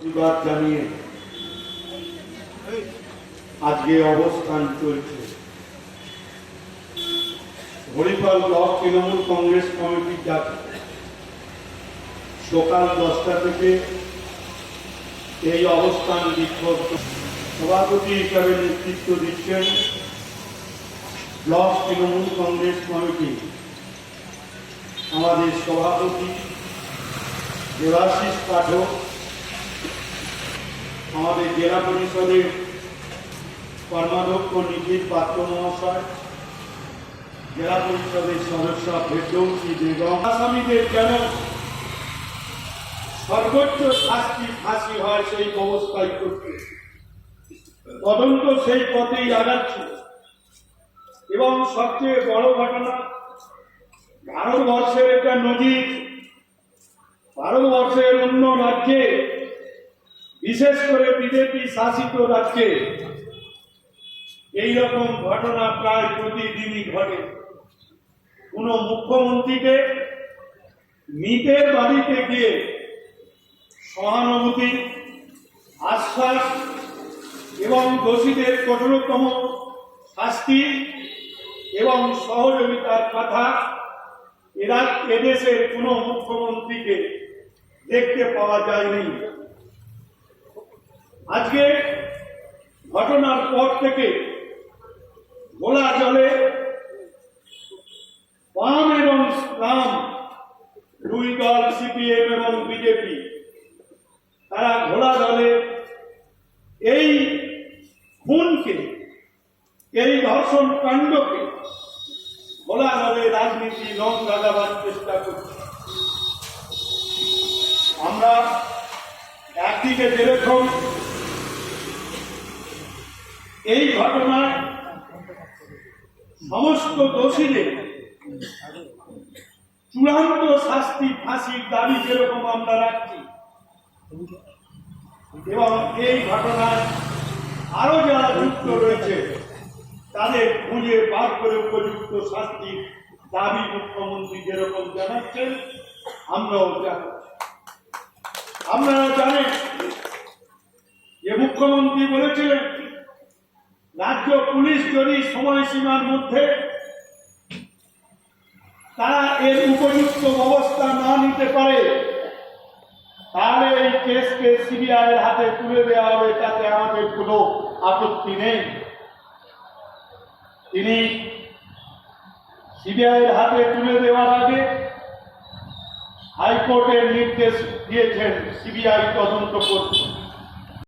প্রতিবাদ জানিয়ে আজকে অবস্থান চলছে। হরিপাল ব্লক তৃণমূল কংগ্রেস কমিটির ডাকে সকাল 10টা থেকে এই অবস্থান বিক্ষোভ সভাপতি হিসাবে নেতৃত্ব দিচ্ছেন ব্লক তৃণমূল কংগ্রেস কমিটি আমাদের সভাপতি দেবাশিস পাঠক, আমাদের জেলা পরিষদের কর্মাধ্যক্ষ নিখিল পাত্র মহাশয়, জেলা পরিষদের সদস্য ফেরদৌসী বেগম। আসামিদের যেন সর্বোচ্চ শাস্তি ফাঁসি হয় সেই ব্যবস্থাই করছে। তদন্ত সেই পথেই আগাচ্ছে এবং সবচেয়ে বড় ঘটনা, ভারতবর্ষের একটা নজির। ভারতবর্ষের অন্য রাজ্যে, বিশেষ করে বিজেপি শাসিত রাজ্যে এইরকম ঘটনা প্রায় প্রতিদিনই ঘটে। কোন মুখ্যমন্ত্রীকে মৃতের বাড়িতে গিয়ে সহানুভূতি, আশ্বাস এবং দোষীদের কঠোরতম শাস্তি এবং সহযোগিতার কথা এদেশের কোন মুখ্যমন্ত্রীকে দেখতে পাওয়া যায়নি। আজকে ঘটনার পর থেকে ঘোলা জলে বাম এবং ইসলাম দুই দল, সিপিএম এবং বিজেপি, তারা ঘোলা জলে এই খুনকে, এই ধর্ষণ কাণ্ডকে ঘোলা জলে রাজনীতি রং লাগাবার চেষ্টা করছে। আমরা একদিকে যেরকম এই ঘটনায় সমস্ত দোষীদের চূড়ান্ত শাস্তি, ফাঁসির দাবি যেরকম আমরা রাখছি, এবং এই ঘটনায় আরো যারা যুক্ত রয়েছে তাদের খুঁজে বার করে উপযুক্ত শাস্তির দাবি মুখ্যমন্ত্রী যেরকম জানাচ্ছেন আমরাও জানাচ্ছি। আপনারা জানেন যে মুখ্যমন্ত্রী বলেছিলেন রাজ্য পুলিশ যদি সময়সীমার মধ্যে তারা এর উপযুক্ত ব্যবস্থা না নিতে পারে তাহলে এই কেসকে সিবিআই এর হাতে তুলে দেওয়া হবে, তাতে আমাদের কোনো আপত্তি নেই। তিনি সিবিআই এর হাতে তুলে দেওয়ার আগে হাইকোর্টের নির্দেশ দিয়েছেন সিবিআই তদন্ত করতে।